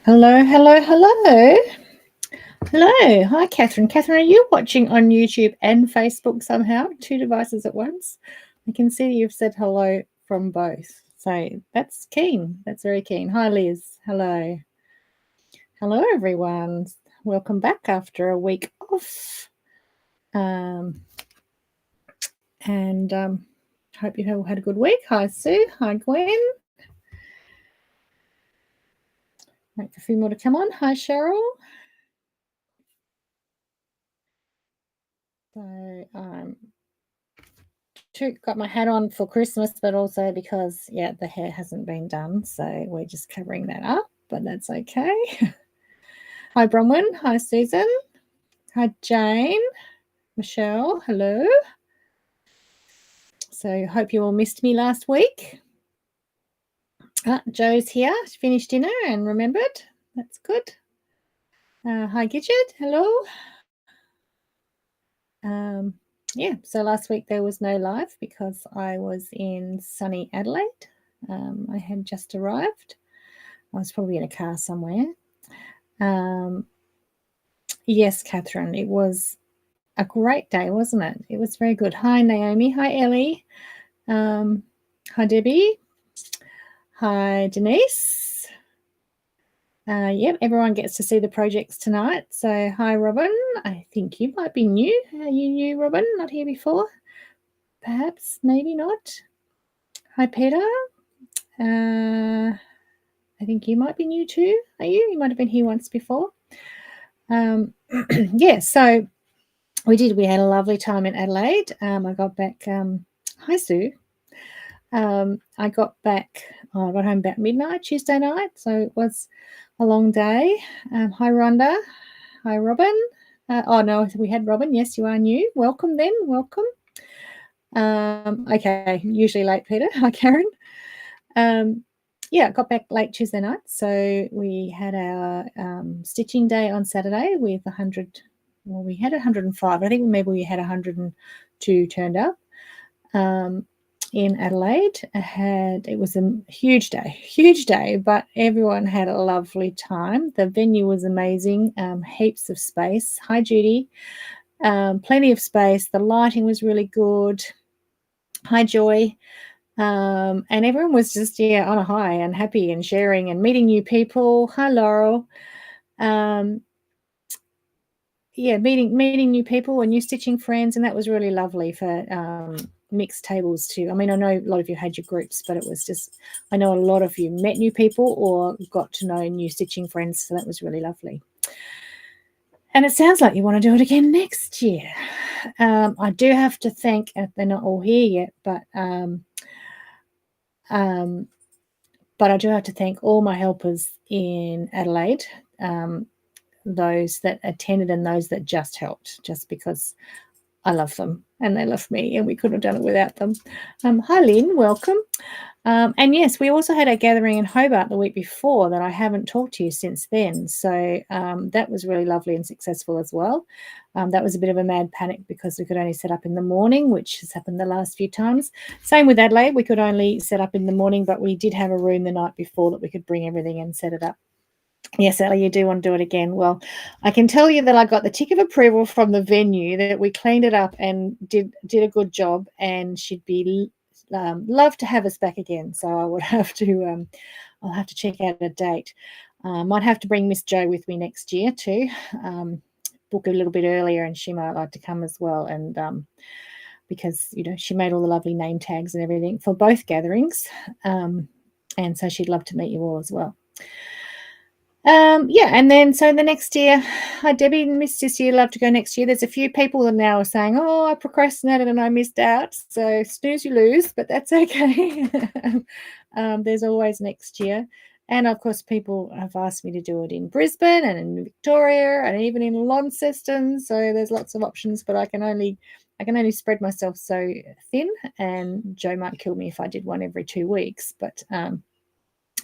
Hello, hello, hello. Hello. Hi, Catherine. Catherine, are you watching on YouTube and Facebook somehow? Two devices at once? I can see you've said hello from both. So that's keen. That's very keen. Hi, Liz. Hello. Hello, everyone. Welcome back after a week off. And hope you all had a good week. Hi, Sue. Hi, Gwen. Wait for a few more to come on. Hi, Cheryl. So got my hat on for Christmas, but also because, the hair hasn't been done. So we're just covering that up, but that's okay. Hi, Bronwyn. Hi, Susan. Hi, Jane. Michelle. Hello. So hope you all missed me last week. Joe's here. She finished dinner and remembered. That's good. Hi, Gidget. Hello. So last week there was no live because I was in sunny Adelaide. I had just arrived. I was probably in a car somewhere. Yes, Catherine, it was a great day, wasn't it? It was very good. Hi, Naomi. Hi, Ellie. Hi, Debbie. Hi, Denise. Everyone gets to see the projects tonight. So, hi, Robin. I think you might be new. Are you new, Robin? Not here before? Perhaps, maybe not. Hi, Peter. I think you might be new too. Are you? You might have been here once before. So we had a lovely time in Adelaide. I got back. Hi, Sue. I got home about midnight Tuesday night, so it was a long day. Hi, Rhonda. Hi, Robin. No, we had Robin. Yes, you are new. Welcome then. Welcome. Okay, usually late, Peter. Hi, Karen. Got back late Tuesday night, so we had our stitching day on Saturday with 100. Well, we had 105. I think maybe we had 102 turned up. In Adelaide, it was a huge day, but everyone had a lovely time. The venue was amazing, heaps of space. Hi, Judy. Plenty of space. The lighting was really good. Hi, Joy. And everyone was just on a high and happy and sharing and meeting new people. Hi, Laurel. Meeting new people and new stitching friends, and that was really lovely for mixed tables too. I mean, I know a lot of you had your groups, but it was just, I know a lot of you met new people or got to know new stitching friends, so that was really lovely. And it sounds like you want to do it again next year. I do have to thank, they're not all here yet, but I do have to thank all my helpers in Adelaide, those that attended and those that just helped, just because I love them and they love me and we couldn't have done it without them. Hi, Lynn, welcome. And yes, we also had a gathering in Hobart the week before that I haven't talked to you since then. So that was really lovely and successful as well. That was a bit of a mad panic because we could only set up in the morning, which has happened the last few times. Same with Adelaide, we could only set up in the morning, but we did have a room the night before that we could bring everything and set it up. Yes, Ellie, you do want to do it again. Well, I can tell you that I got the tick of approval from the venue that we cleaned it up and did a good job, and she'd be love to have us back again. So I would have to, I'll have to check out a date. Might have to bring Miss Jo with me next year too. Book a little bit earlier, and she might like to come as well. And because she made all the lovely name tags and everything for both gatherings, and so she'd love to meet you all as well. And then so the next year, hi Debbie, missed this year, love to go next year. There's a few people that now are saying, I procrastinated and I missed out. So snooze you lose, but that's okay. There's always next year. And of course, people have asked me to do it in Brisbane and in Victoria and even in Launceston. So there's lots of options, but I can only spread myself so thin, and Joe might kill me if I did one every 2 weeks. But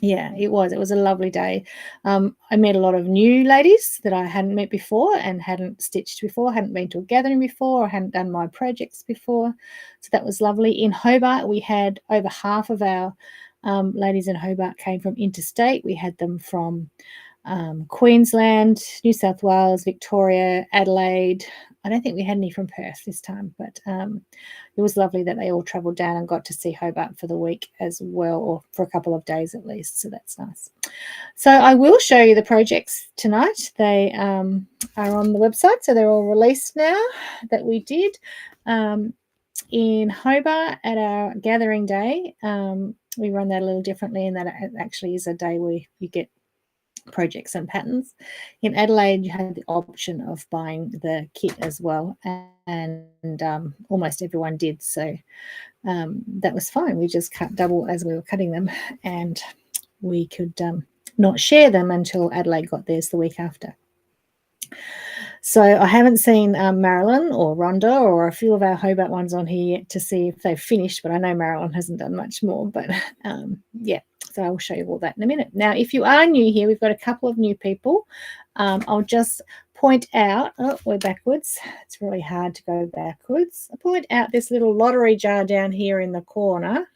it was a lovely day. I met a lot of new ladies that I hadn't met before and hadn't stitched before, hadn't been to a gathering before, or hadn't done my projects before. So that was lovely. In Hobart, we had over half of our ladies in Hobart came from interstate. We had them from Queensland, New South Wales, Victoria, Adelaide. I don't think we had any from Perth this time, but it was lovely that they all travelled down and got to see Hobart for the week as well, or for a couple of days at least, so that's nice. So I will show you the projects tonight. They are on the website, so they're all released now that we did in Hobart at our gathering day. We run that a little differently, and that it actually is a day where you get projects and patterns. In Adelaide, you had the option of buying the kit as well, and almost everyone did. So that was fine. We just cut double as we were cutting them, and we could not share them until Adelaide got theirs the week after. So I haven't seen Marilyn or Rhonda or a few of our Hobart ones on here yet to see if they've finished, but I know Marilyn hasn't done much more. But yeah, so I'll show you all that in a minute. Now, if you are new here, we've got a couple of new people. I'll just point out, oh, we're backwards. It's really hard to go backwards. I'll point out this little lottery jar down here in the corner.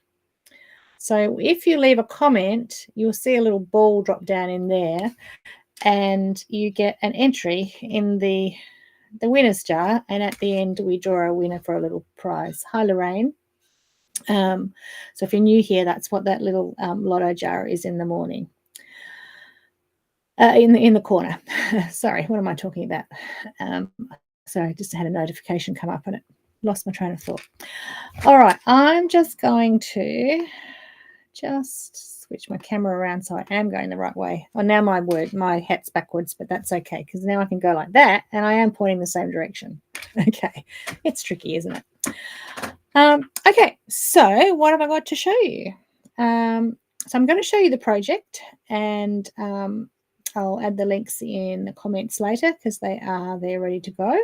So if you leave a comment, you'll see a little ball drop down in there, and you get an entry in the winner's jar, and at the end we draw a winner for a little prize. Hi, Lorraine. So if you're new here, that's what that little lotto jar is in the morning. In the corner. Sorry, what am I talking about? So I just had a notification come up and it lost my train of thought. All right, I'm just going to switch my camera around so I am going the right way. Well, now my hat's backwards, but that's okay because now I can go like that and I am pointing the same direction. Okay, it's tricky, isn't it? Okay, so what have I got to show you? So I'm going to show you the project, and I'll add the links in the comments later because they're ready to go.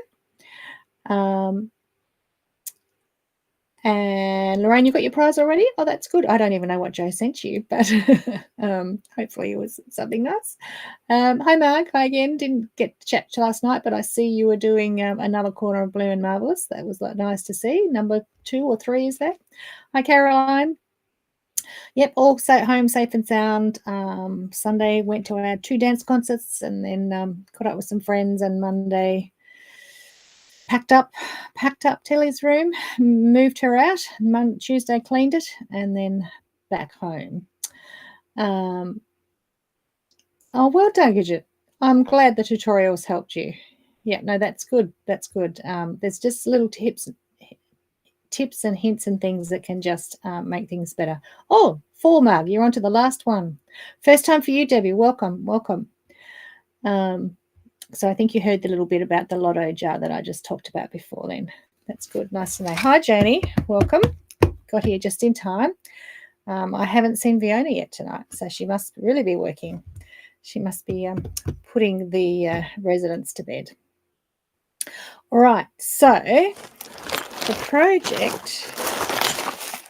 And Lorraine, you got your prize already? Oh, that's good. I don't even know what Joe sent you, but hopefully it was something nice. Hi, Mark. Hi again. Didn't get to chat last night, but I see you were doing another corner of Blue and Marvellous. That was nice to see. Number 2 or 3 is there? Hi, Caroline. Yep, all at home, safe and sound. Sunday went to our 2 dance concerts, and then caught up with some friends, and Monday packed up Tilly's room, moved her out. Tuesday cleaned it, and then back home. Oh, well done, Gidget. I'm glad the tutorials helped you. Yeah, no, that's good. That's good. There's just little tips and hints and things that can just make things better. Oh, 4 mug, you're on to the last one. First time for you, Debbie. Welcome. So I think you heard the little bit about the lotto jar that I just talked about before then. That's good. Nice to know. Hi, Janie. Welcome. Got here just in time. I haven't seen Fiona yet tonight, so she must really be working. She must be putting the residents to bed. All right. So the project,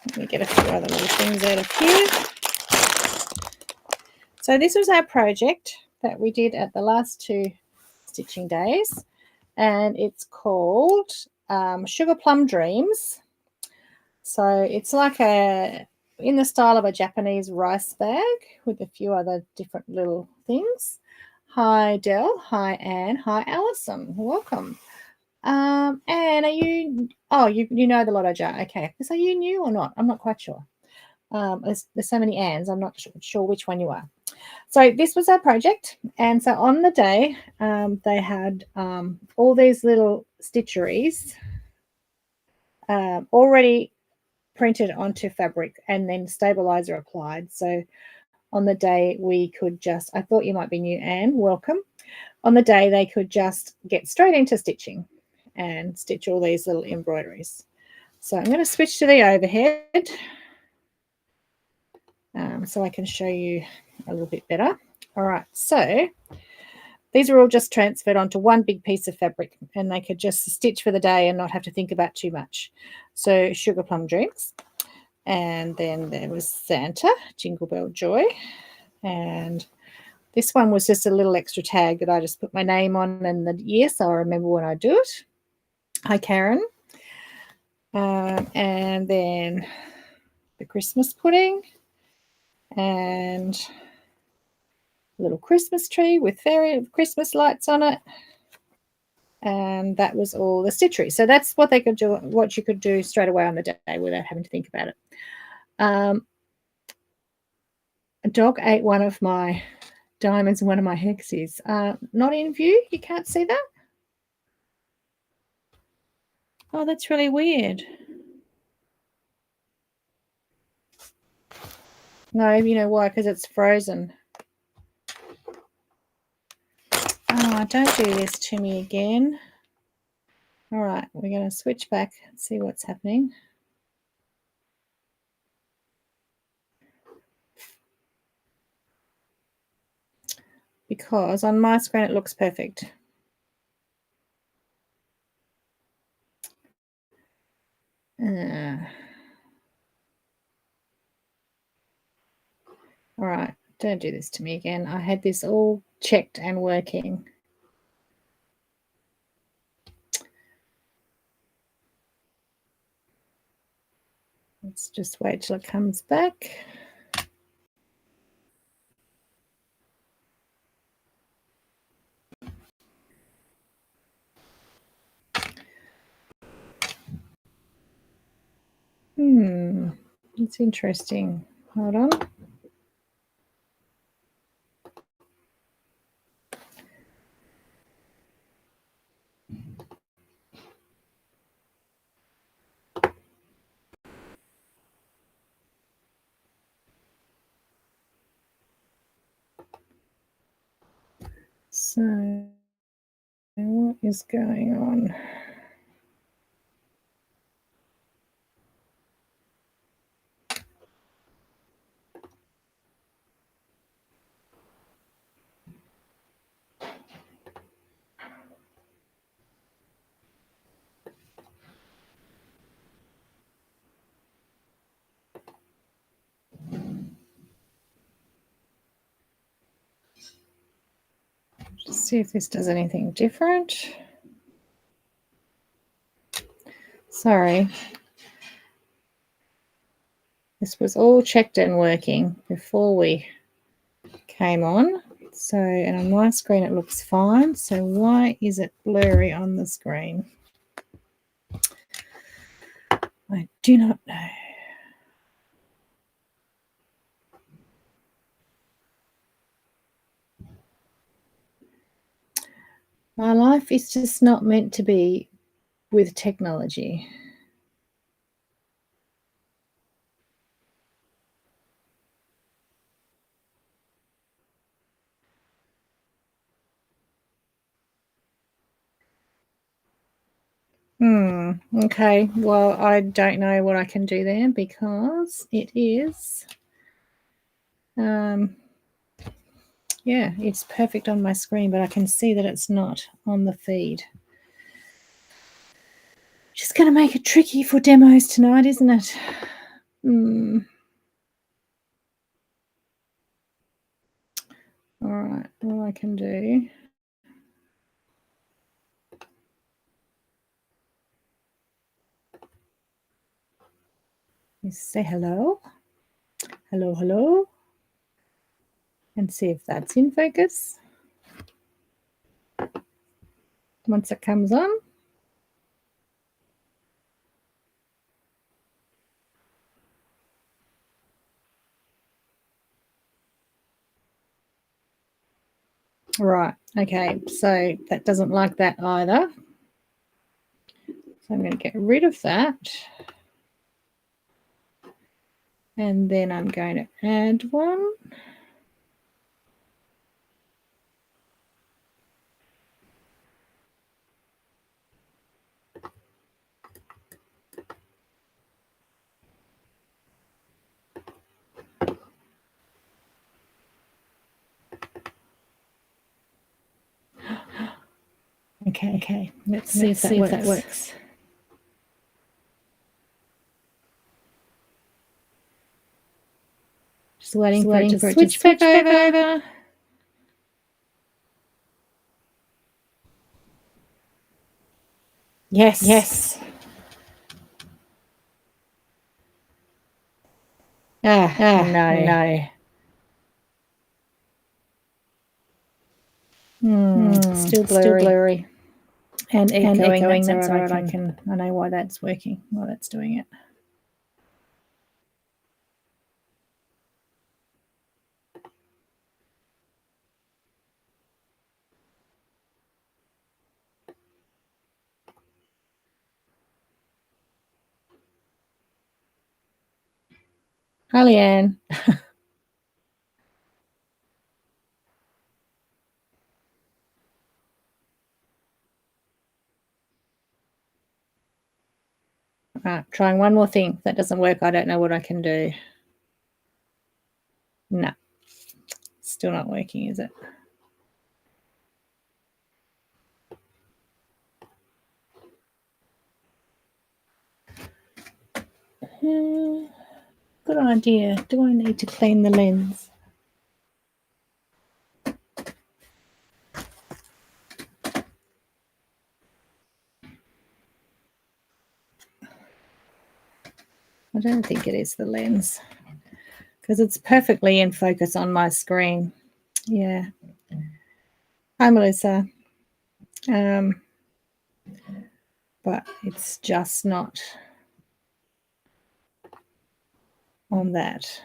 let me get a few other little things out of here. So this was our project that we did at the last 2 stitching days, and it's called Sugar Plum Dreams. So it's like in the style of a Japanese rice bag with a few other different little things. Hi, Del. Hi, Anne. Hi, Alison. Welcome. Anne, are you? Oh, you know the lotto jar. Okay. So are you new or not? I'm not quite sure. There's so many Annes. I'm not sure which one you are. So this was our project, and so on the day they had all these little stitcheries already printed onto fabric and then stabilizer applied. So on the day we could just, I thought you might be new, Anne, welcome. On the day they could just get straight into stitching and stitch all these little embroideries. So I'm going to switch to the overhead so I can show you a little bit better. All right, so these are all just transferred onto one big piece of fabric, and they could just stitch for the day and not have to think about too much. So Sugar Plum Dreams, and then there was Santa, Jingle Bell Joy, and this one was just a little extra tag that I just put my name on and the year so I remember when I do it. Hi, Karen. And then the Christmas pudding and little Christmas tree with fairy Christmas lights on it. And that was all the stitchery. So that's what they could do, what you could do straight away on the day without having to think about it. A dog ate one of my diamonds and one of my hexes. Not in view. You can't see that. Oh, that's really weird. No, you know why? Because it's frozen. Oh, don't do this to me again. All right, we're going to switch back and see what's happening. Because on my screen it looks perfect. All right, don't do this to me again. I had this all checked and working. Let's just wait till it comes back. It's interesting. Hold on. So what is going on? Just see if this does anything different. Sorry. This was all checked and working before we came on. So, and on my screen it looks fine. So why is it blurry on the screen? I do not know. My life is just not meant to be with technology. Okay, well, I don't know what I can do there because it is, yeah, it's perfect on my screen, but I can see that it's not on the feed. Just going to make it tricky for demos tonight, isn't it? All right, all I can do is say hello, hello, hello, and see if that's in focus. Once it comes on, right, okay, so that doesn't like that either. So I'm going to get rid of that. And then I'm going to add one. Okay. Let's see if that works. Just waiting for it to switch back over. Yes. No. Still blurry. And echoing. That's all right. I know why that's working, why that's doing it. Hi, Leanne. Right, trying one more thing. If that doesn't work, I don't know what I can do. No, still not working, is it? Good idea. Do I need to clean the lens? I don't think it is the lens because it's perfectly in focus on my screen. Yeah. Hi, Melissa. But it's just not on that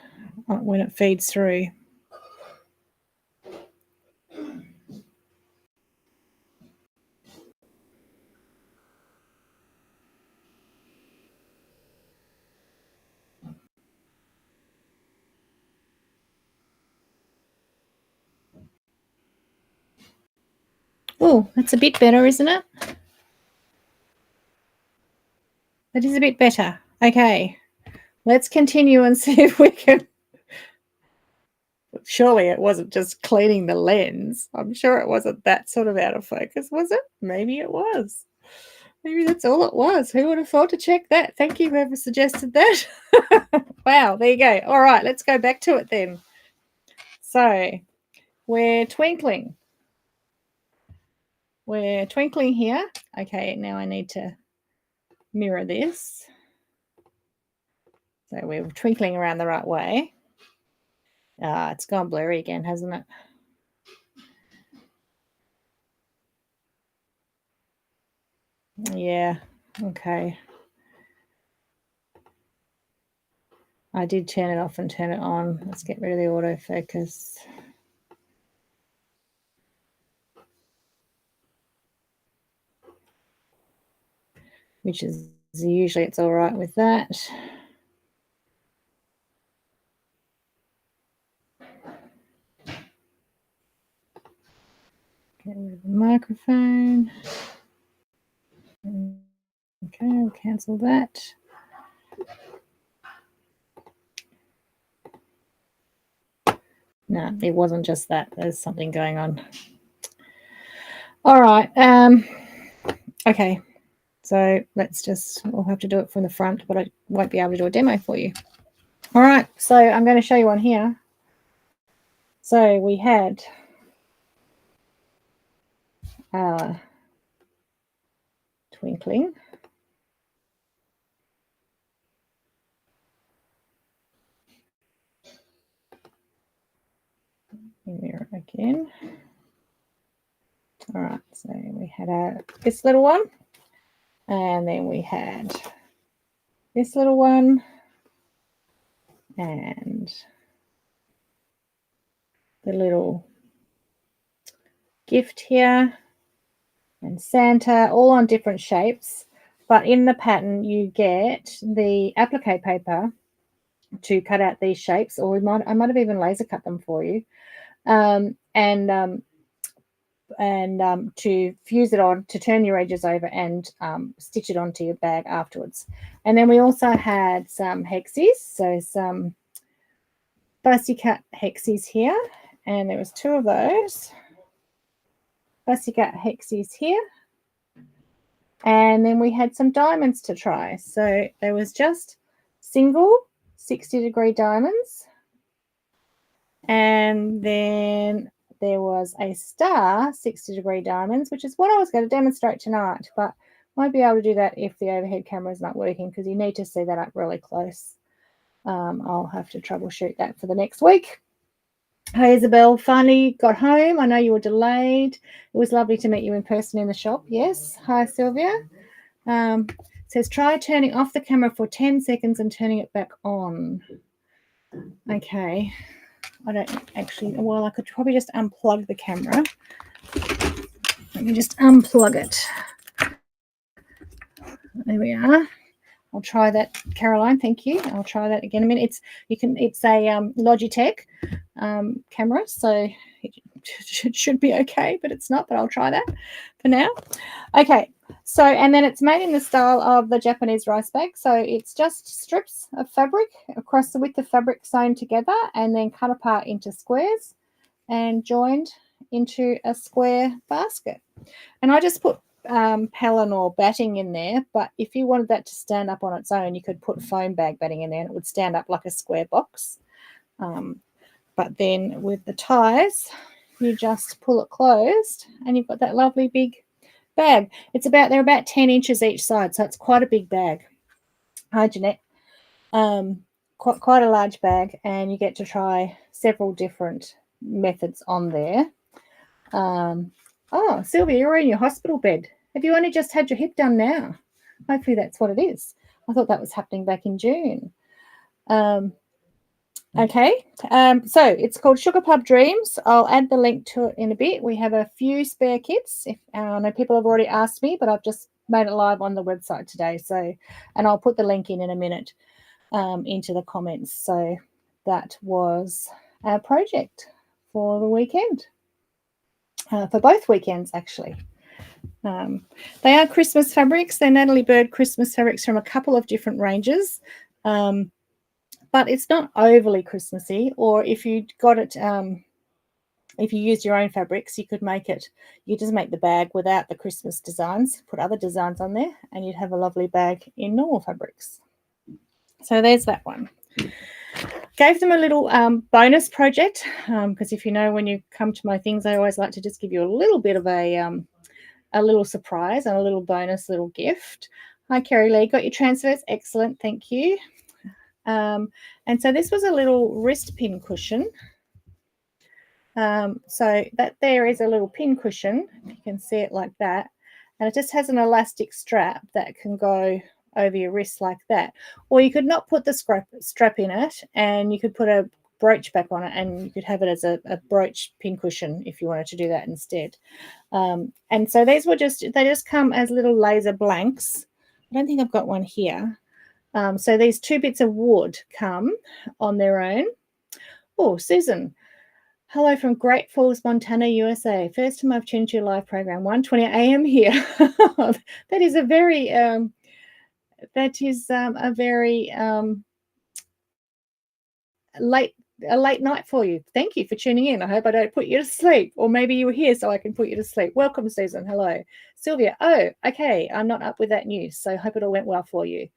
when it feeds through. Oh, that's a bit better, isn't it? That is a bit better. Okay, let's continue and see if we can. Surely it wasn't just cleaning the lens. I'm sure it wasn't that sort of out of focus, was it? Maybe it was. Maybe that's all it was. Who would have thought to check that? Thank you, whoever suggested that. Wow, there you go. All right, let's go back to it then. So we're twinkling. We're twinkling here. Okay, now I need to mirror this. So we're twinkling around the right way. It's gone blurry again, hasn't it? Yeah, okay. I did turn it off and turn it on. Let's get rid of the autofocus. Which is usually it's all right with that. Get rid of the microphone. Okay, I'll cancel that. No, it wasn't just that. There's something going on. All right. Okay. So we'll have to do it from the front, but I won't be able to do a demo for you. All right. So I'm going to show you one here. So we had twinkling. Mirror again. All right, so we had this little one, and then we had this little one, and the little gift here, and Santa, all on different shapes. But in the pattern, you get the applique paper to cut out these shapes, or I might have even laser cut them for you, and to fuse it on, to turn your edges over and stitch it onto your bag afterwards. And then we also had some hexies, so some fussy cut hexies here, and there was 2 of those. Fussy cut hexies here. And then we had some diamonds to try. So there was just single 60-degree diamonds. And then there was a star 60-degree diamonds, which is what I was going to demonstrate tonight, but won't be able to do that if the overhead camera is not working because you need to see that up really close. I'll have to troubleshoot that for the next week. Hi, Isabel. Finally got home. I know you were delayed. It was lovely to meet you in person in the shop. Yes. Hi, Sylvia. Says try turning off the camera for 10 seconds and turning it back on. Okay. I don't actually, well, I could probably just unplug the camera. Let me just unplug it. There we are. I'll try that, Caroline. Thank you. I'll try that again in a minute. It's a Logitech camera, so it should be okay, but it's not. But I'll try that for now. Okay. So, and then it's made in the style of the Japanese rice bag. So it's just strips of fabric across the width of fabric sewn together and then cut apart into squares and joined into a square basket. And I just put Helen or batting in there, but if you wanted that to stand up on its own, you could put foam bag batting in there and it would stand up like a square box. But then with the ties, you just pull it closed and you've got that lovely big bag. They're about 10 inches each side, so it's quite a big bag. Hi, Jeanette. Quite a large bag, and you get to try several different methods on there. Oh, Sylvia, you're in your hospital bed. Have you only just had your hip done now? Hopefully that's what it is. I thought that was happening back in June. Okay, so it's called Sugar Pub Dreams. I'll add the link to it in a bit. We have a few spare kits. I know people have already asked me, but I've just made it live on the website today. So, and I'll put the link in a minute into the comments. So that was our project for the weekend, for both weekends actually. They are Christmas fabrics. They're Natalie Bird Christmas fabrics from a couple of different ranges. But it's not overly Christmassy, or if you got it, if you used your own fabrics, you could make it, you just make the bag without the Christmas designs, put other designs on there, and you'd have a lovely bag in normal fabrics. So there's that one. Gave them a little bonus project, because if you know, when you come to my things, I always like to just give you a little bit of a little surprise and a little bonus little gift. Hi, Kerry Lee, got your transfers? Excellent, thank you. And so this was a little wrist pin cushion. So that there is a little pin cushion. You can see it like that. And it just has an elastic strap that can go over your wrist like that. Or you could not put the strap in it, and you could put a brooch back on it, and you could have it as a brooch pin cushion if you wanted to do that instead. And so these were they just come as little laser blanks. I don't think I've got one here. So these 2 bits of wood come on their own. Oh, Susan. Hello from Great Falls, Montana, USA. First time I've tuned to your live program, 1:20 a.m. here. That is a very late night for you. Thank you for tuning in. I hope I don't put you to sleep, or maybe you were here so I can put you to sleep. Welcome, Susan. Hello, Sylvia. Oh, okay. I'm not up with that news, so I hope it all went well for you.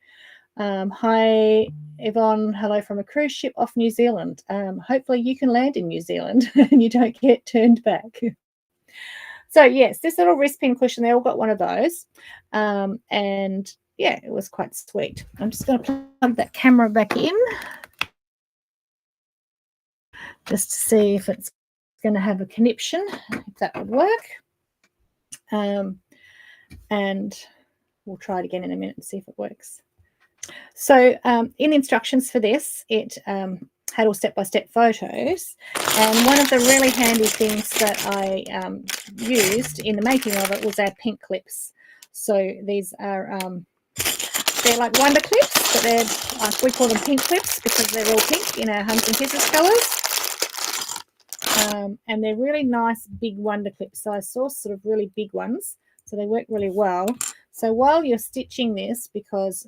Hi, Yvonne. Hello from a cruise ship off New Zealand. Hopefully you can land in New Zealand and you don't get turned back. So, yes, this little wrist pin cushion, they all got one of those. And, yeah, it was quite sweet. I'm just going to plug that camera back in just to see if it's going to have a conniption, if that would work. And we'll try it again in a minute and see if it works. So in instructions for this, it had all step-by-step photos, and one of the really handy things that I used in the making of it was our pink clips. So these are they're like wonder clips, but they're we call them pink clips because they're all pink in our Huns and Kisses colours, and they're really nice big wonder clips. So I sourced sort of really big ones, so they work really well. So while you're stitching this, because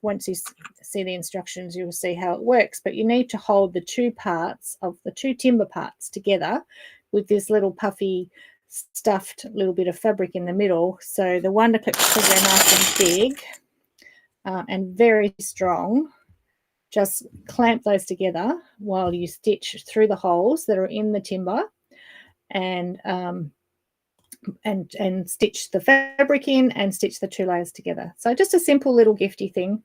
once you see the instructions, you'll see how it works, but you need to hold the 2 parts of the 2 timber parts together with this little puffy stuffed little bit of fabric in the middle. So the wonder clips, because they're nice and big and very strong, just clamp those together while you stitch through the holes that are in the timber, and stitch the fabric in and stitch the 2 layers together. So just a simple little gifty thing,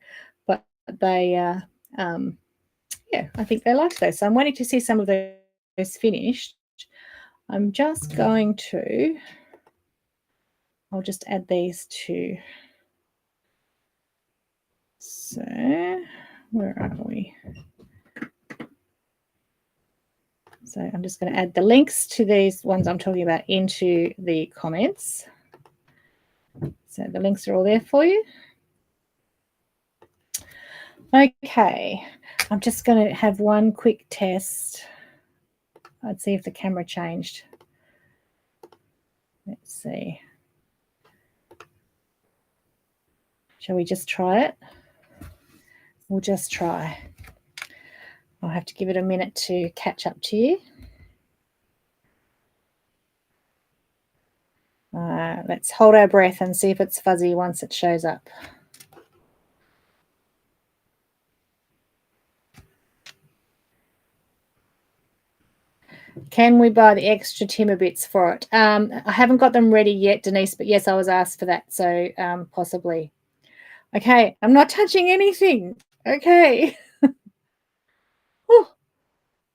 but they, yeah, I think they liked those. So I'm waiting to see some of those finished, I'm just going to, I'll just add these two. So where are we? So I'm just going to add the links to these ones I'm talking about into the comments. So the links are all there for you. Okay, I'm just going to have one quick test. Let's see if the camera changed. Let's see. Shall we just try it? We'll just try. I'll have to give it a minute to catch up to you. Let's hold our breath and see if it's fuzzy once it shows up. Can we buy the extra timber bits for it? I haven't got them ready yet, Denise, but yes, I was asked for that, so possibly. Okay, I'm not touching anything. Okay. Oh,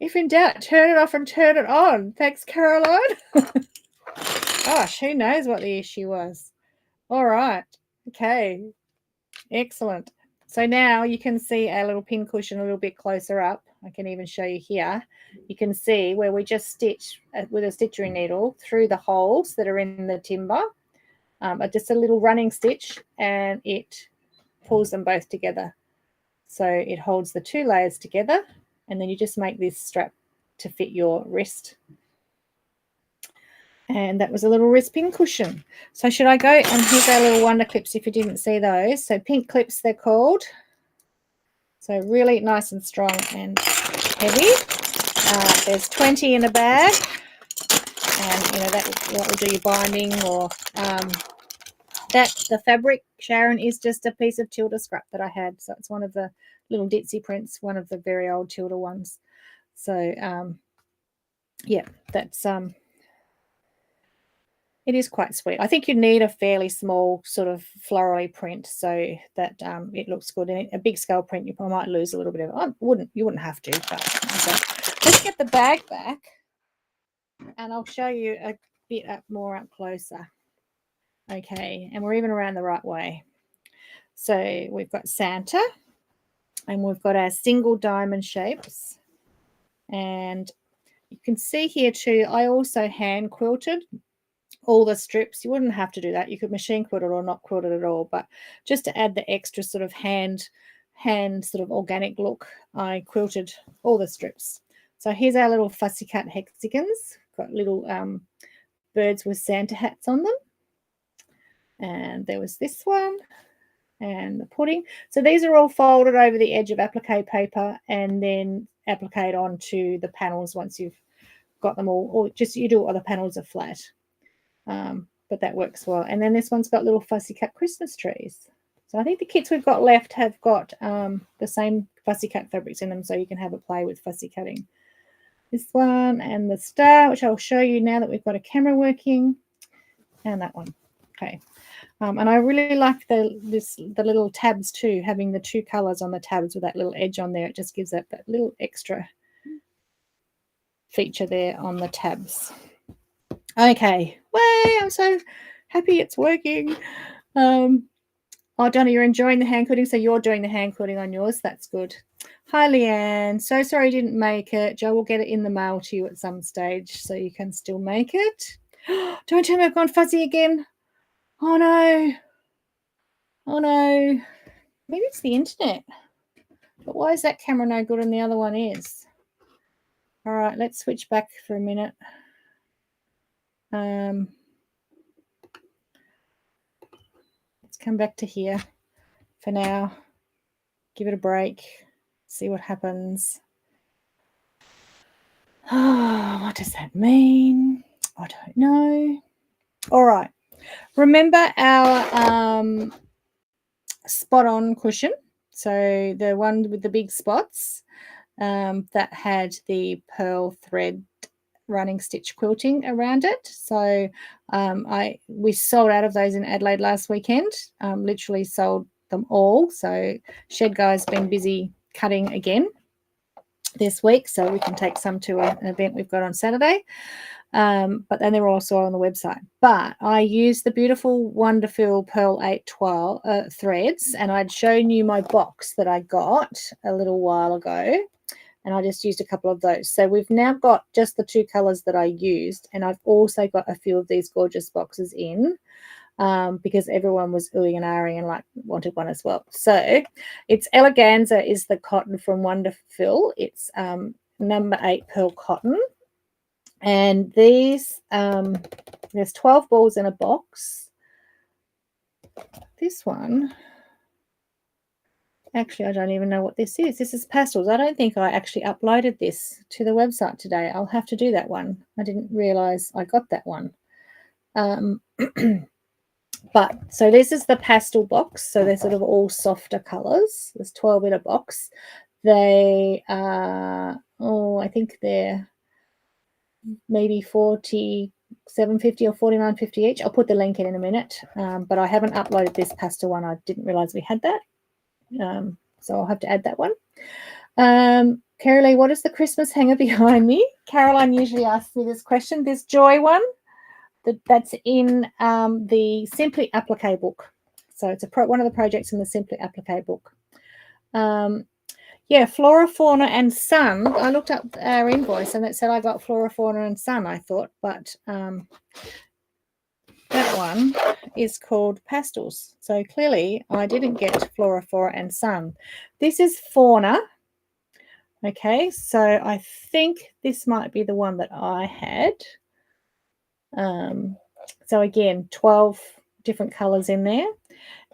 if in doubt, turn it off and turn it on. Thanks, Caroline. Gosh, who knows what the issue was. All right. Okay. Excellent. So now you can see our little pin cushion a little bit closer up. I can even show you here. You can see where we just stitch with a stitchery needle through the holes that are in the timber. Just a little running stitch, and it pulls them both together. So it holds the two layers together, and then you just make this strap to fit your wrist. And that was a little wrist pin cushion. So should I go? And here's our little wonder clips if you didn't see those. So pink clips, they're called. So really nice and strong and heavy. There's 20 in a bag. And, you know, that will do your binding or the fabric, Sharon, is just a piece of Tilda scrap that I had. So it's one of the little ditzy prints, one of the very old Tilda ones. So, yeah, that's it is quite sweet. I think you need a fairly small sort of florally print so that it looks good. And a big scale print, you might lose a little bit of it. You wouldn't have to. But so let's get the bag back, and I'll show you a bit more up closer. Okay, and we're even around the right way. So we've got Santa, and we've got our single diamond shapes, and you can see here too, I also hand quilted all the strips. You wouldn't have to do that. You could machine quilt it or not quilt it at all, but just to add the extra sort of hand sort of organic look, I quilted all the strips. So here's our little fussy cut hexagons. Got little birds with Santa hats on them. And there was this one and the pudding. So these are all folded over the edge of applique paper and then appliqued onto the panels once you've got them all, or just you do it while the panels are flat. But that works well. And then this one's got little fussy cut Christmas trees. So I think the kits we've got left have got the same fussy cut fabrics in them, so you can have a play with fussy cutting. This one and the star, which I'll show you now that we've got a camera working, and that one. Okay. And I really like the little tabs too, having the two colours on the tabs with that little edge on there. It just gives that little extra feature there on the tabs. Okay, way, I'm so happy it's working. Oh, Donna, you're enjoying the hand quilting, so you're doing the hand quilting on yours. That's good. Hi, Leanne. So sorry you didn't make it. Joe will get it in the mail to you at some stage, so you can still make it. Don't tell me I've gone fuzzy again. Oh, no. Oh, no. Maybe it's the internet. But why is that camera no good and the other one is? All right, let's switch back for a minute. Let's come back to here for now. Give it a break. See what happens. Oh, what does that mean? I don't know. All right. Remember our spot-on cushion? So the one with the big spots that had the pearl thread running stitch quilting around it. So we sold out of those in Adelaide last weekend. Literally sold them all. So Shed Guy's been busy cutting again. this week, so we can take some to an event we've got on Saturday. But then they're also on the website. But I used the beautiful Wonderful Pearl 812 threads, and I'd shown you my box that I got a little while ago, and I just used a couple of those. So we've now got just the 2 colors that I used, and I've also got a few of these gorgeous boxes in, because everyone was oohing and ahhing and like wanted one as well. So it's Eleganza is the cotton from Wonderful. It's number 8 pearl cotton. And these, there's 12 balls in a box. This one, actually, I don't even know what this is. This is pastels. I don't think I actually uploaded this to the website today. I'll have to do that one. I didn't realize I got that one. But so this is the pastel box. So they're sort of all softer colors. There's 12 in a box. They are, I think they're maybe 47.50 or 49.50 each. I'll put the link in a minute, but I haven't uploaded this pastel one. I didn't realize we had that, so I'll have to add that one. Carolee, what is the Christmas hanger behind me? Caroline usually asks me this question. This Joy one that's in the Simply Applique book. So it's one of the projects in the Simply Applique book. Yeah, Flora, Fauna and Sun. I looked up our invoice and it said I got Flora, Fauna and Sun, I thought, but that one is called Pastels. So clearly I didn't get Flora, Fauna and Sun. This is Fauna. Okay, so I think this might be the one that I had. So again, 12 different colours in there.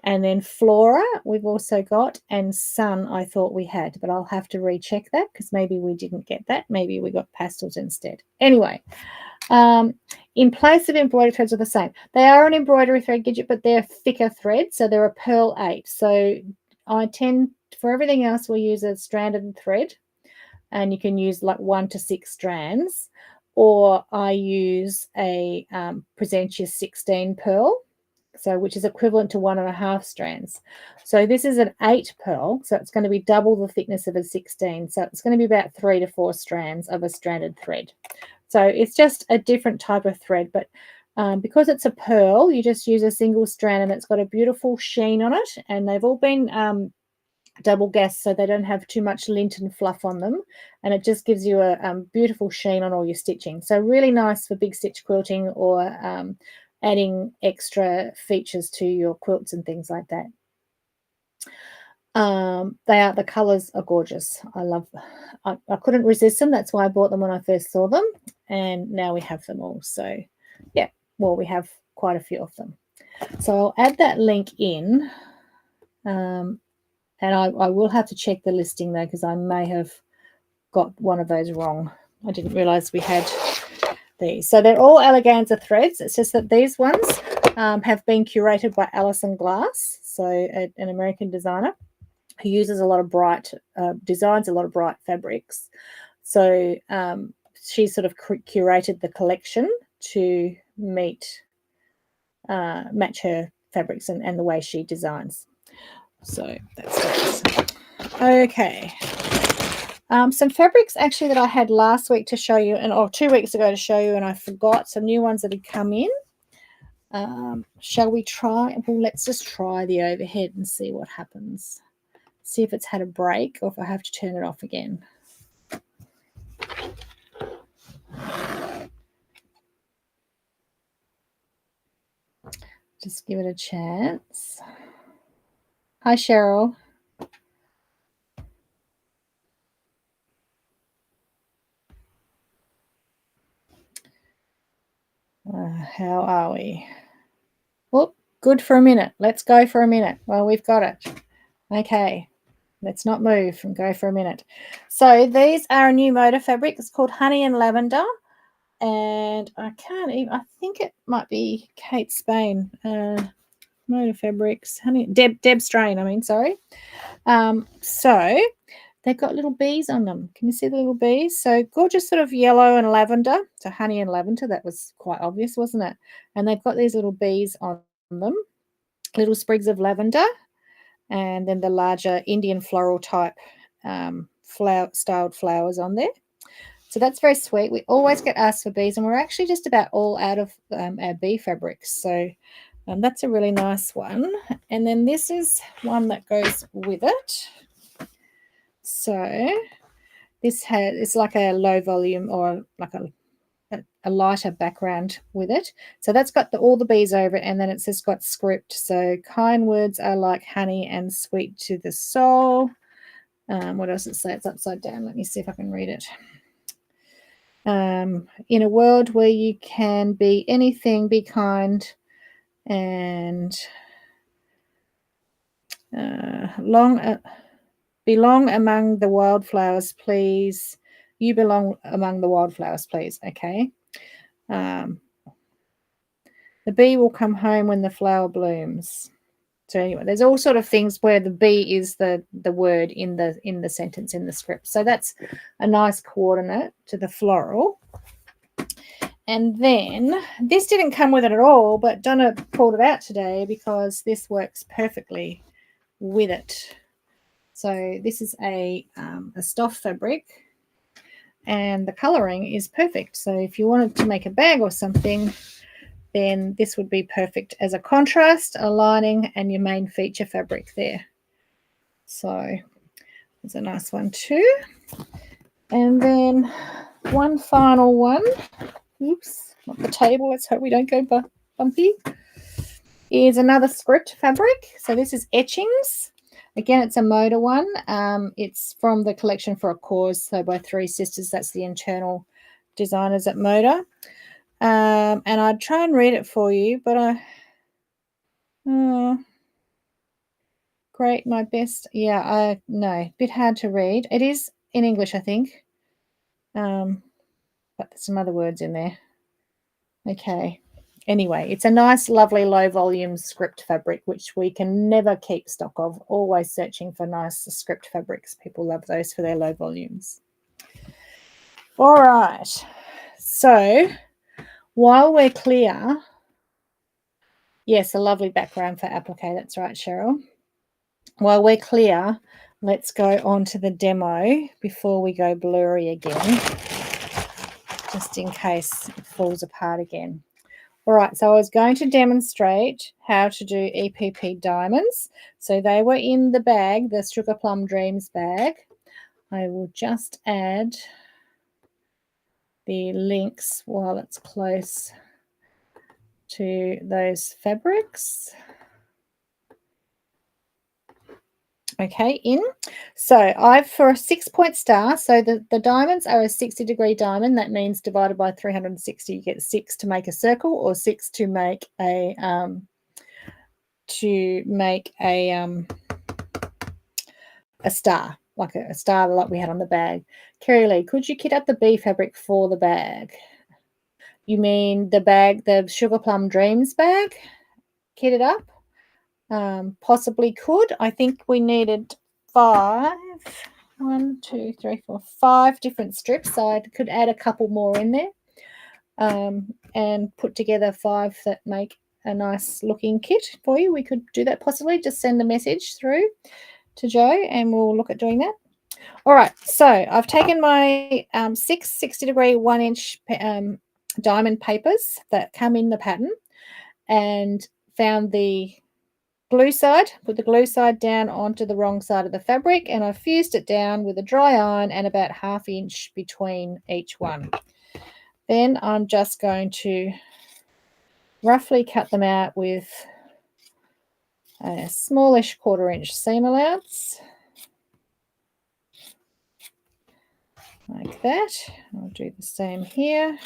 And then Flora we've also got, and Sun I thought we had, but I'll have to recheck that because maybe we didn't get that. Maybe we got pastels instead. Anyway, in place of embroidery threads are the same. They are an embroidery thread, Gidget, but they're thicker threads, so they're a pearl 8. So I tend, for everything else, we'll use a stranded thread, and you can use like 1 to 6 strands, or I use a Presentius 16 pearl, so which is equivalent to 1.5 strands. So this is an 8 pearl, so it's going to be double the thickness of a 16. So it's going to be about 3 to 4 strands of a stranded thread. So it's just a different type of thread, but because it's a pearl, you just use a single strand, and it's got a beautiful sheen on it, and they've all been double gassed so they don't have too much lint and fluff on them, and it just gives you a beautiful sheen on all your stitching. So really nice for big stitch quilting or adding extra features to your quilts and things like that. The colors are gorgeous. I couldn't resist them. That's why I bought them when I first saw them, and now we have them all. So yeah, well, we have quite a few of them. So I'll add that link in, and I will have to check the listing though, because I may have got one of those wrong. I didn't realize we had these. So they're all Eleganza threads. It's just that these ones have been curated by Alison Glass, so an American designer who uses a lot of bright, designs a lot of bright fabrics. So she sort of curated the collection to match her fabrics and the way she designs. So that's nice. Okay. Some fabrics actually that I had last week to show you, or 2 weeks ago to show you, and I forgot some new ones that had come in. Shall we try? Well, let's just try the overhead and see what happens. See if it's had a break or if I have to turn it off again. Just give it a chance. Hi, Cheryl. How are we? Oh, good for a minute. Let's go for a minute. Well, we've got it. Okay. Let's not move and go for a minute. So these are a new motor fabric. It's called Honey and Lavender. And I think it might be Kate Spain. Motor fabrics. Deb Strain, sorry. So they've got little bees on them. Can you see the little bees? So gorgeous sort of yellow and lavender. So honey and lavender. That was quite obvious, wasn't it? And they've got these little bees on them. Little sprigs of lavender. And then the larger Indian floral type styled flowers on there. So that's very sweet. We always get asked for bees, and we're actually just about all out of our bee fabrics. So that's a really nice one. And then this is one that goes with it. So this it's like a low volume or like a lighter background with it. So that's got all the bees over it, and then it's just got script. So kind words are like honey and sweet to the soul. What else does it say? It's upside down. Let me see if I can read it. In a world where you can be anything, be kind, and belong among the wildflowers, please. You belong among the wildflowers, please. Okay. The bee will come home when the flower blooms. So anyway, there's all sort of things where the bee is the word in the sentence in the script. So that's a nice coordinate to the floral. And then this didn't come with it at all, but Donna pulled it out today because this works perfectly with it. So this is a stuff fabric, and the colouring is perfect. So if you wanted to make a bag or something, then this would be perfect as a contrast, a lining, and your main feature fabric there. So it's a nice one too. And then one final one. Oops, not the table. Let's hope we don't go bumpy. Is another script fabric. So this is etchings. Again, it's a Moda one. It's from the collection For a Cause, so by Three Sisters. That's the internal designers at Moda. And I'd try and read it for you, but great, my best. Yeah, no, bit hard to read. It is in English, I think. But there's some other words in there. Okay. Anyway, it's a nice, lovely, low volume script fabric, which we can never keep stock of. Always searching for nice script fabrics. People love those for their low volumes. All right. So while we're clear, yes, a lovely background for applique. That's right, Cheryl. While we're clear, let's go on to the demo before we go blurry again, just in case it falls apart again. All right, so I was going to demonstrate how to do EPP diamonds. So they were in the bag, the Sugar Plum Dreams bag. I will just add the links while it's close to those fabrics. Okay, so I've for a 6-point star, so the diamonds are a 60-degree diamond. That means divided by 360, you get 6 to make a circle, or 6 to make a star, like a star like we had on the bag. Kerry Lee, could you kit up the bee fabric for the bag? You mean the bag, the Sugar Plum Dreams bag? Kit it up? Possibly could. I think we needed 5 different strips. So I could add a couple more in there and put together 5 that make a nice looking kit for you. We could do that possibly. Just send a message through to Joe and we'll look at doing that. All right, so I've taken my 6 60-degree 1-inch diamond papers that come in the pattern and found the glue side, put the glue side down onto the wrong side of the fabric, and I fused it down with a dry iron and about 1/2 inch between each one. Then I'm just going to roughly cut them out with a smallish 1/4 inch seam allowance, like that. I'll do the same here.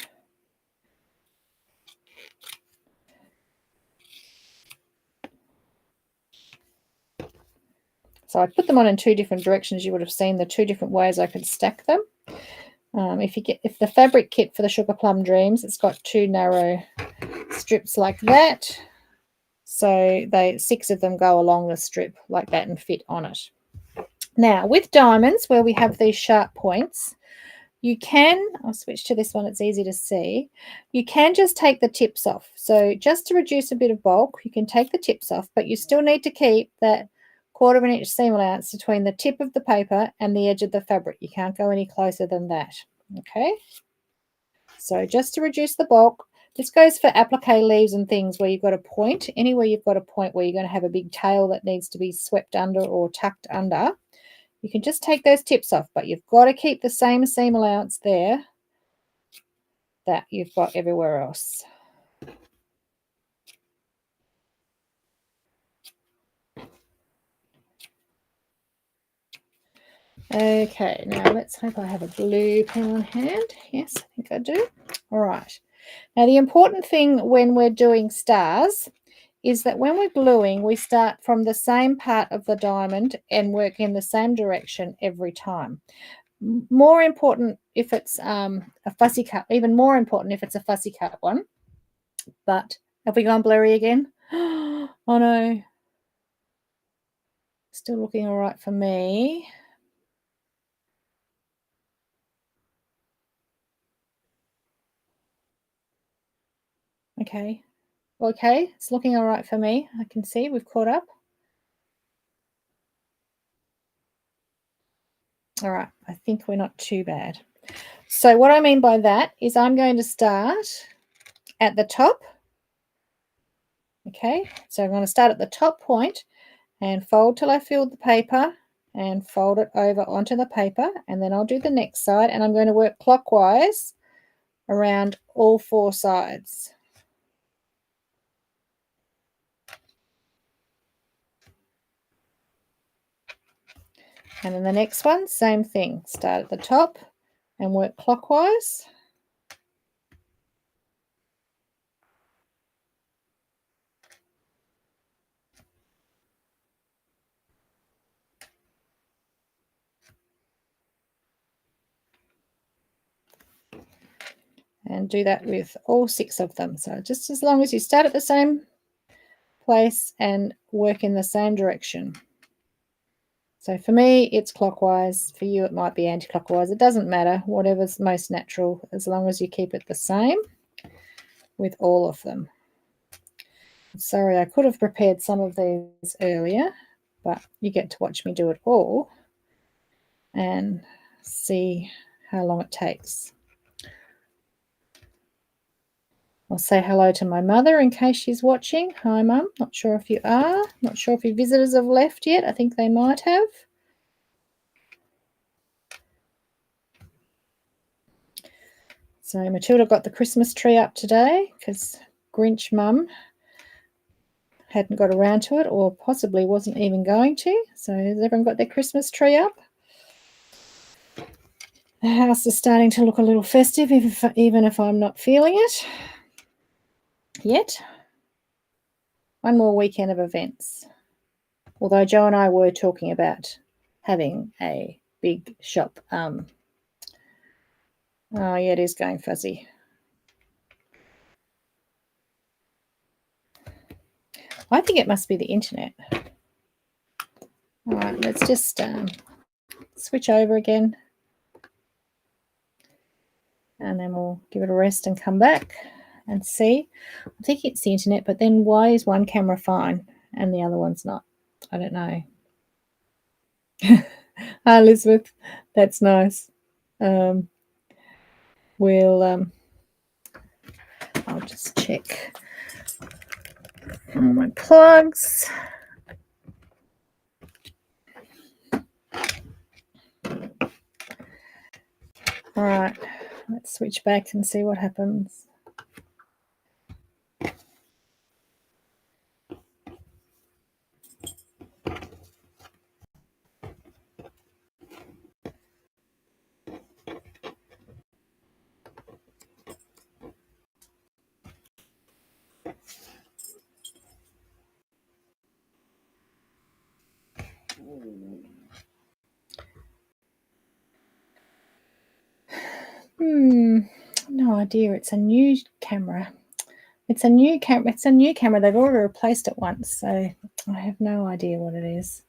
So I put them on in 2 different directions. You would have seen the 2 different ways I could stack them. If the fabric kit for the Sugar Plum Dreams, it's got 2 narrow strips like that. So 6 of them go along the strip like that and fit on it. Now with diamonds, where we have these sharp points, you can, I'll switch to this one, it's easy to see. You can just take the tips off. So just to reduce a bit of bulk, you can take the tips off, but you still need to keep that 1/4 inch seam allowance between the tip of the paper and the edge of the fabric. You can't go any closer than that. Okay, so just to reduce the bulk, this goes for applique leaves and things where you've got a point. Anywhere you've got a point where you're going to have a big tail that needs to be swept under or tucked under, you can just take those tips off, but you've got to keep the same seam allowance there that you've got everywhere else. Okay, now let's hope I have a blue pen on hand. Yes, I think I do. All right. Now the important thing when we're doing stars is that when we're gluing, we start from the same part of the diamond and work in the same direction every time. More important if it's a fussy cut, even more important if it's a fussy cut one. But have we gone blurry again? Oh no. Still looking all right for me. Okay. Okay, it's looking all right for me. I can see we've caught up. All right, I think we're not too bad. So what I mean by that is I'm going to start at the top. Okay, so I'm going to start at the top point and fold till I fill the paper and fold it over onto the paper, and then I'll do the next side, and I'm going to work clockwise around all 4 sides. And then the next one, same thing. Start at the top and work clockwise. And do that with all 6 of them. So just as long as you start at the same place and work in the same direction. So for me, it's clockwise. For you, it might be anti-clockwise. It doesn't matter, whatever's most natural, as long as you keep it the same with all of them. Sorry, I could have prepared some of these earlier, but you get to watch me do it all and see how long it takes. I'll say hello to my mother in case she's watching. Hi, Mum. Not sure if you are. Not sure if your visitors have left yet. I think they might have. So Matilda got the Christmas tree up today because Grinch Mum hadn't got around to it, or possibly wasn't even going to. So has everyone got their Christmas tree up? The house is starting to look a little festive, even if I'm not feeling it yet. One more weekend of events. Although Joe and I were talking about having a big shop. Oh, yeah, it is going fuzzy. I think it must be the internet. All right, let's just switch over again. And then we'll give it a rest and come back and see. I think it's the internet, but then why is one camera fine and the other one's not? I don't know. Hi, Elizabeth. That's nice. I'll just check all my plugs. All right, let's switch back and see what happens. No idea. It's a new camera. It's a new camera. They've already replaced it once, so I have no idea what it is.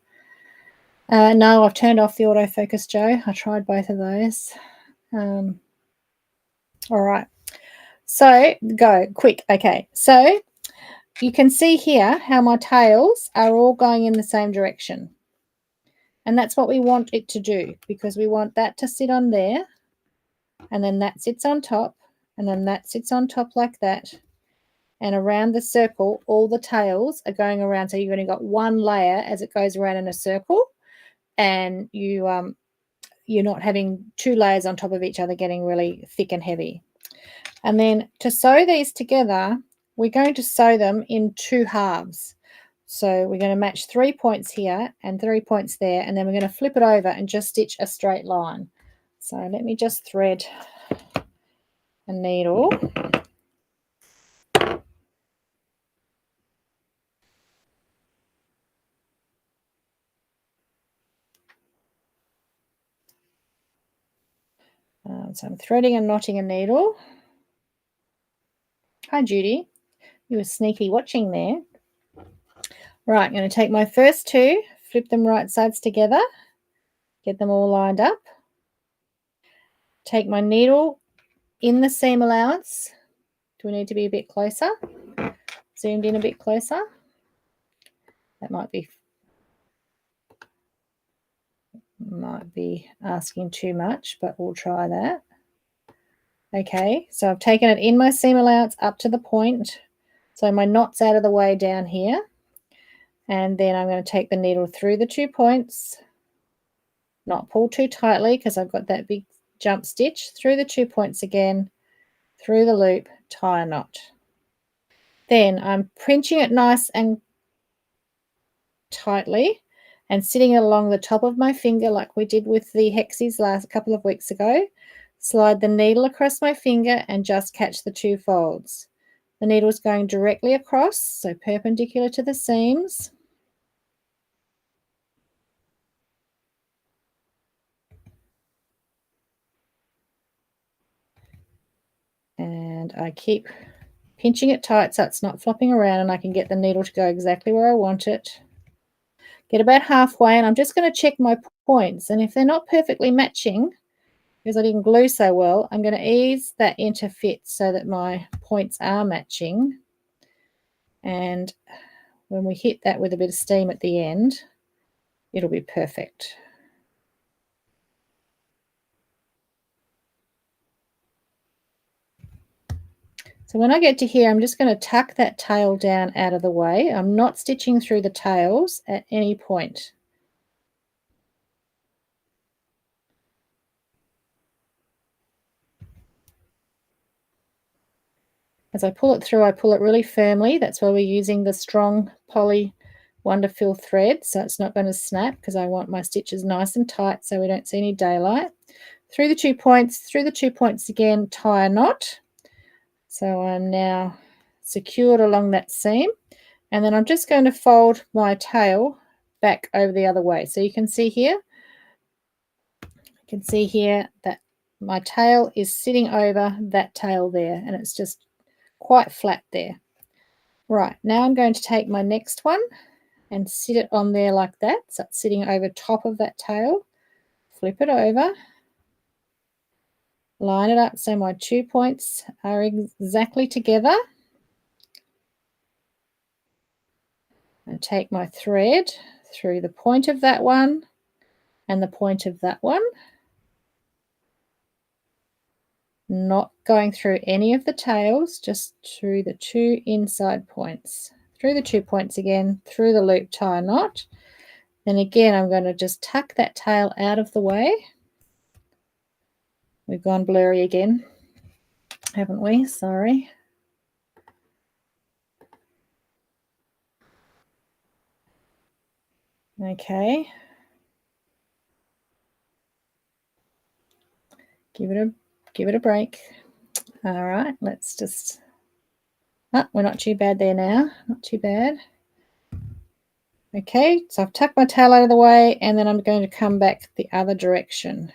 No, I've turned off the autofocus, Joe. I tried both of those. All right. So go quick. Okay. So you can see here how my tails are all going in the same direction. And that's what we want it to do, because we want that to sit on there, and then that sits on top, and then that sits on top like that. And around the circle, all the tails are going around. So you've only got one layer as it goes around in a circle, and you're not having two layers on top of each other getting really thick and heavy. And then to sew these together, we're going to sew them in 2 halves. So we're going to match 3 points here and 3 points there, and then we're going to flip it over and just stitch a straight line. So let me just thread a needle. So I'm threading and knotting a needle. Hi, Judy. You were sneaky watching there. Right, I'm going to take my first 2, flip them right sides together, get them all lined up. Take my needle in the seam allowance. Do we need to be a bit closer? Zoomed in a bit closer. That might be asking too much, but we'll try that. Okay, so I've taken it in my seam allowance up to the point. So my knot's out of the way down here. And then I'm going to take the needle through the 2 points, not pull too tightly because I've got that big jump stitch, through the 2 points again, through the loop, tie a knot. Then I'm pinching it nice and tightly and sitting it along the top of my finger like we did with the hexies last couple of weeks ago. Slide the needle across my finger and just catch the 2 folds. The needle is going directly across, so perpendicular to the seams. And I keep pinching it tight so it's not flopping around, and I can get the needle to go exactly where I want it. Get about halfway, and I'm just going to check my points, and if they're not perfectly matching because I didn't glue so well, I'm going to ease that into fit so that my points are matching. And when we hit that with a bit of steam at the end, it'll be perfect. So when I get to here, I'm just going to tuck that tail down out of the way. I'm not stitching through the tails at any point. As I pull it through, I pull it really firmly. That's why we're using the strong poly Wonderfill thread, so it's not going to snap, because I want my stitches nice and tight so we don't see any daylight. Through the 2 points, through the 2 points again, tie a knot. So I'm now secured along that seam, and then I'm just going to fold my tail back over the other way. So you can see here that my tail is sitting over that tail there, and it's just quite flat there. Right, now I'm going to take my next one and sit it on there like that, so it's sitting over top of that tail. Flip it over, line it up so my 2 points are exactly together, and take my thread through the point of that one and the point of that one, not going through any of the tails, just through the 2 inside points. Through the 2 points again, through the loop, tie a knot. Then again, I'm going to just tuck that tail out of the way. We've gone blurry again, haven't we? Sorry. Okay. Give it a break. All right, let's just... Oh, we're not too bad there now. Not too bad. Okay, so I've tucked my tail out of the way, and then I'm going to come back the other direction.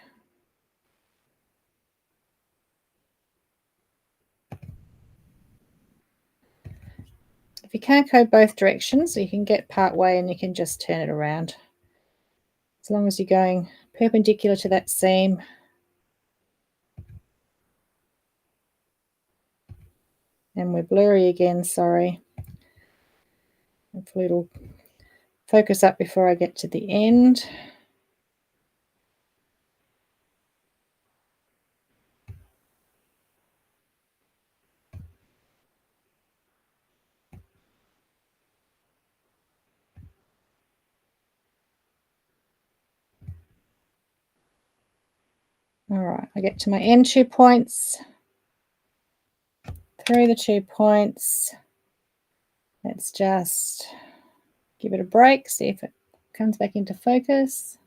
If you can't go both directions, you can get part way and you can just turn it around. As long as you're going perpendicular to that seam. And we're blurry again, sorry. Hopefully it'll focus up before I get to the end. All right, I get to my end 2 points, through the 2 points. Let's just give it a break, see if it comes back into focus.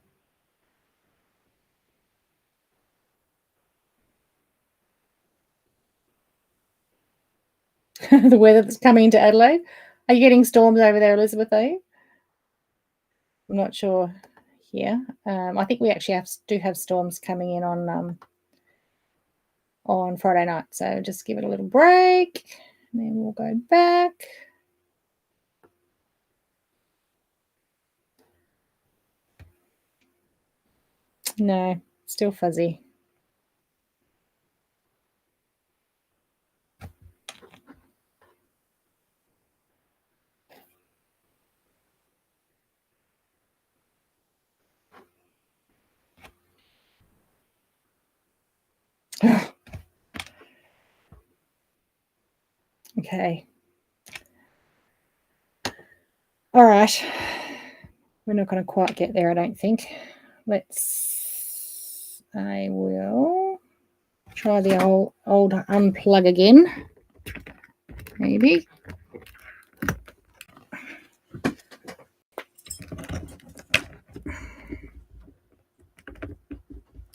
The weather that's coming into Adelaide. Are you getting storms over there, Elizabeth, are you? I'm not sure here. I think we actually do have storms coming in on Friday night. So just give it a little break, and then we'll go back. No, still fuzzy. Okay. All right. We're not going to quite get there, I don't think. I will try the old unplug again, maybe.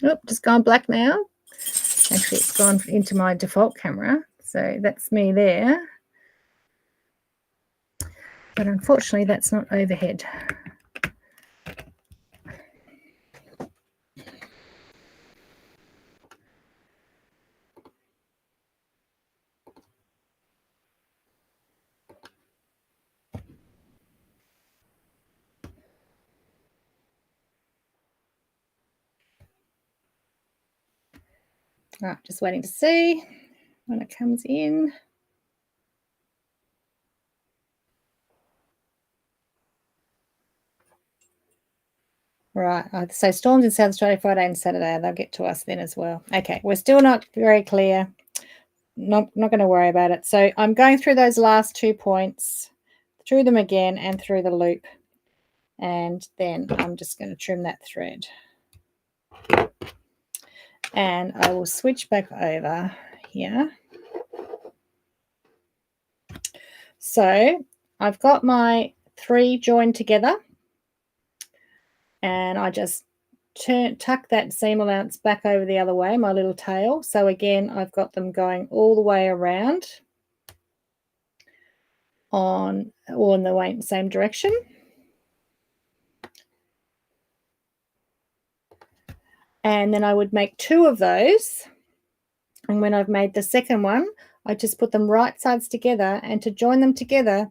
Oh, just gone black now. Actually, it's gone into my default camera. So that's me there. But unfortunately, that's not overhead. All right, just waiting to see when it comes in. Right, so storms in South Australia Friday and Saturday. They'll get to us then as well. Okay, we're still not very clear. Not going to worry about it. So I'm going through those last 2 points, through them again and through the loop. And then I'm just going to trim that thread. And I will switch back over here. So I've got my 3 joined together, and I just tuck that seam allowance back over the other way, my little tail. So again, I've got them going all the way around all in the same direction. And then I would make 2 of those. And when I've made the second one, I just put them right sides together, and to join them together,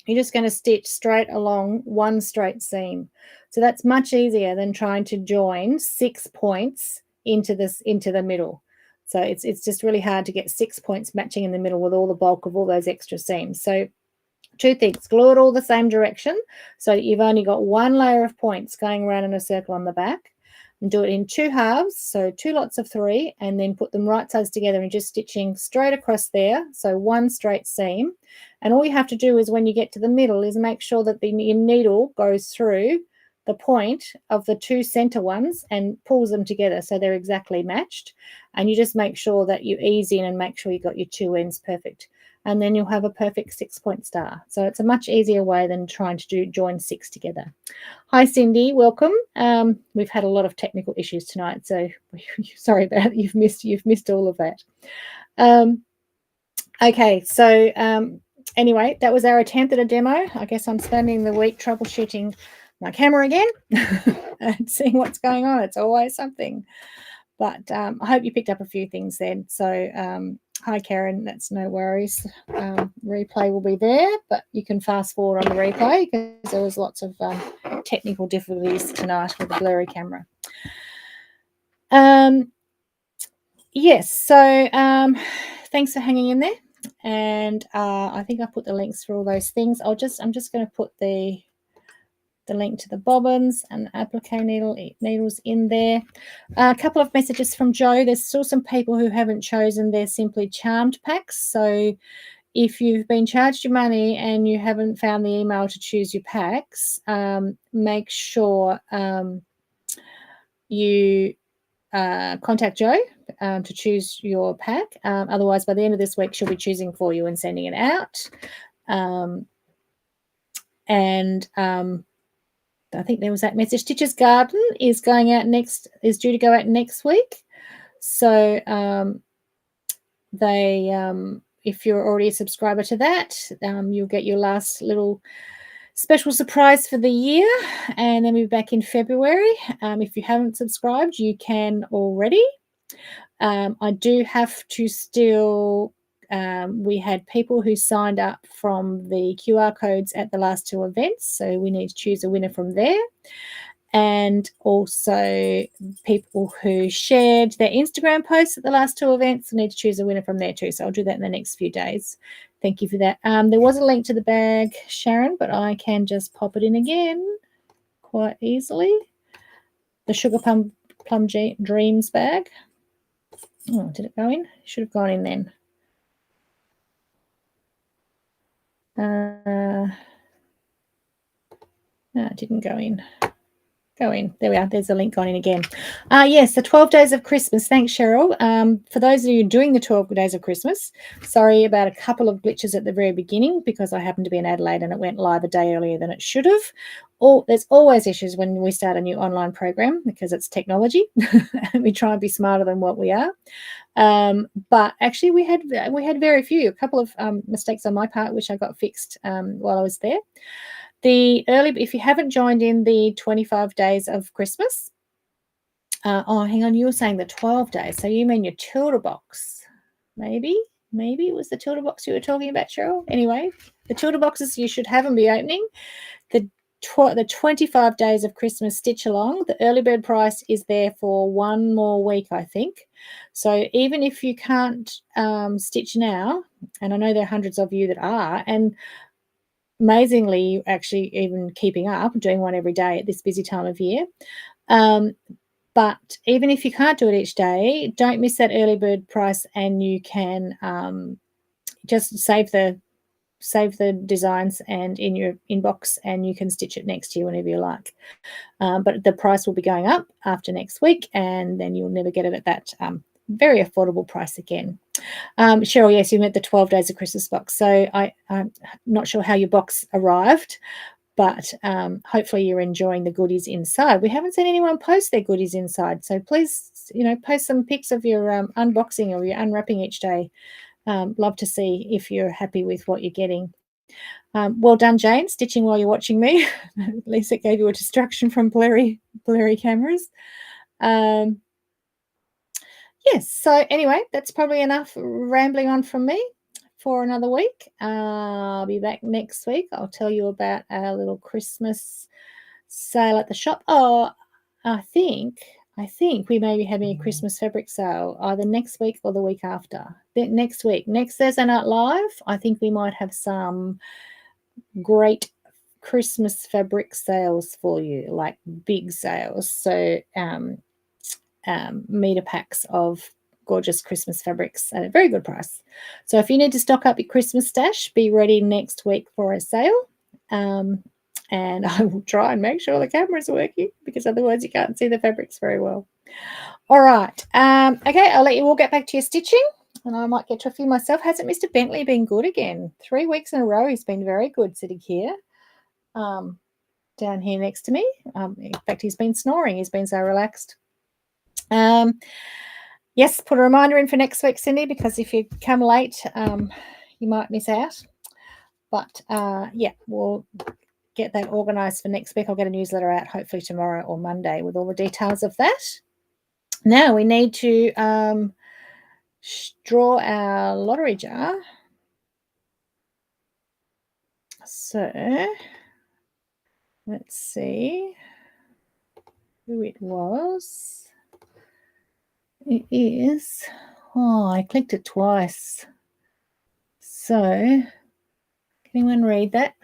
you're just going to stitch straight along one straight seam. So that's much easier than trying to join 6 points into the middle. So it's just really hard to get 6 points matching in the middle with all the bulk of all those extra seams. So 2 things: glue it all the same direction so that you've only got 1 layer of points going around in a circle on the back, and do it in 2 halves, so 2 lots of 3, and then put them right sides together and just stitching straight across there, so 1 straight seam. And all you have to do is, when you get to the middle, is make sure that your needle goes through the point of the 2 center ones and pulls them together so they're exactly matched. And you just make sure that you ease in and make sure you got your 2 ends perfect. And then you'll have a perfect 6-point star. So it's a much easier way than trying to join 6 together. Hi, Cindy. Welcome. We've had a lot of technical issues tonight, so sorry about it. You've missed all of that. Okay, so anyway, that was our attempt at a demo. I guess I'm spending the week troubleshooting my camera again and seeing what's going on. It's always something. But I hope you picked up a few things then. So hi, Karen. That's no worries. Replay will be there, but you can fast forward on the replay because there was lots of technical difficulties tonight with the blurry camera. Yes, so thanks for hanging in there. And I think I put the links for all those things. I'm just going to put the link to the bobbins and applique needles in there. A couple of messages from Joe. There's still some people who haven't chosen their Simply Charmed packs. So if you've been charged your money and you haven't found the email to choose your packs, make sure you contact Jo to choose your pack. Otherwise, by the end of this week, she'll be choosing for you and sending it out. I think there was that message. Stitcher's Garden is due to go out next week. So if you're already a subscriber to that, you'll get your last little special surprise for the year, and then we'll be back in February. If you haven't subscribed, you can already. I do have to still. We had people who signed up from the QR codes at the last two events, so we need to choose a winner from there. And also people who shared their Instagram posts at the last two events, we need to choose a winner from there too. So I'll do that in the next few days. Thank you for that. There was a link to the bag, Sharon, but I can just pop it in again quite easily. The Sugar Plum Dreams bag. Oh, did it go in? Should have gone in then. No, it didn't go in. Go in. There we are. There's a link gone in again. Yes, the 12 Days of Christmas. Thanks, Cheryl. For those of you doing the 12 Days of Christmas, sorry about a couple of glitches at the very beginning because I happened to be in Adelaide and it went live a day earlier than it should have. There's always issues when we start a new online program because it's technology. We try and be smarter than what we are. But actually, we had very few. A couple of mistakes on my part, which I got fixed while I was there. If you haven't joined in the 25 days of Christmas, hang on, you were saying the 12 days, so you mean your Tilda box? Maybe it was the Tilda box you were talking about, Cheryl. Anyway, the Tilda boxes you should have and be opening. The 25 days of Christmas stitch along. The early bird price is there for one more week, I think. So even if you can't stitch now, and I know there are hundreds of you that are, and amazingly actually even keeping up, doing one every day at this busy time of year. But even if you can't do it each day, don't miss that early bird price, and you can just save the designs and in your inbox, and you can stitch it next year whenever you like. But the price will be going up after next week, and then you'll never get it at that very affordable price again. Cheryl, yes, you meant the 12 Days of Christmas box. So I'm not sure how your box arrived, but hopefully you're enjoying the goodies inside. We haven't seen anyone post their goodies inside, so please, post some pics of your unboxing or your unwrapping each day. Love to see if you're happy with what you're getting. Well done, Jane, stitching while you're watching me. At least it gave you a distraction from blurry cameras. Yes, so anyway, that's probably enough rambling on from me for another week. I'll be back next week. I'll tell you about our little Christmas sale at the shop. Oh, I think we may be having a Christmas fabric sale either next week or the week after. Next week, next Thursday Night Live, I think we might have some great Christmas fabric sales for you, like big sales. So meter packs of gorgeous Christmas fabrics at a very good price. So if you need to stock up your Christmas stash, be ready next week for a sale. And I will try and make sure the camera's working because otherwise you can't see the fabrics very well. All right. Okay, I'll let you all get back to your stitching, and I might get to a few myself. Hasn't Mr. Bentley been good again? 3 weeks in a row he's been very good sitting here. Down here next to me. In fact, he's been snoring. He's been so relaxed. Yes, put a reminder in for next week, Cindy, because if you come late, you might miss out. But yeah, we'll get that organised for next week. I'll get a newsletter out hopefully tomorrow or Monday with all the details of that. Now we need to draw our lottery jar. So let's see who it was. It is, I clicked it twice. So can anyone read that?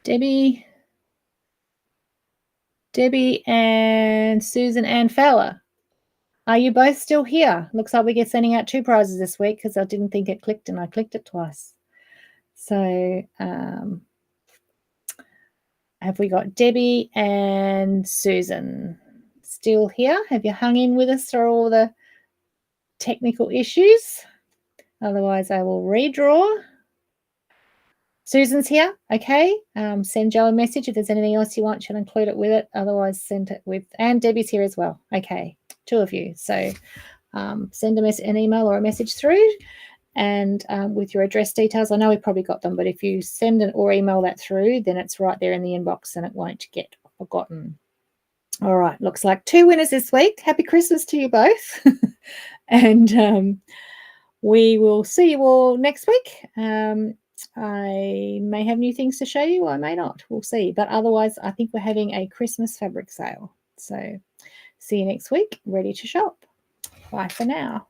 Debbie and Susan Ann Fowler. Are you both still here? Looks like we get sending out 2 prizes this week because I didn't think it clicked and I clicked it twice. So have we got Debbie and Susan still here? Have you hung in with us through all the technical issues? Otherwise, I will redraw. Susan's here. Okay. Send Jo a message. If there's anything else you want, she'll include it with it. Otherwise, send it with, and Debbie's here as well. Okay. 2 of you. So send an email or a message through, and with your address details. I know we probably got them, but if you send or email that through, then it's right there in the inbox and it won't get forgotten. All right. Looks like 2 winners this week. Happy Christmas to you both. And we will see you all next week. I may have new things to show you. I may not. We'll see. But otherwise, I think we're having a Christmas fabric sale. So see you next week. Ready to shop. Bye for now.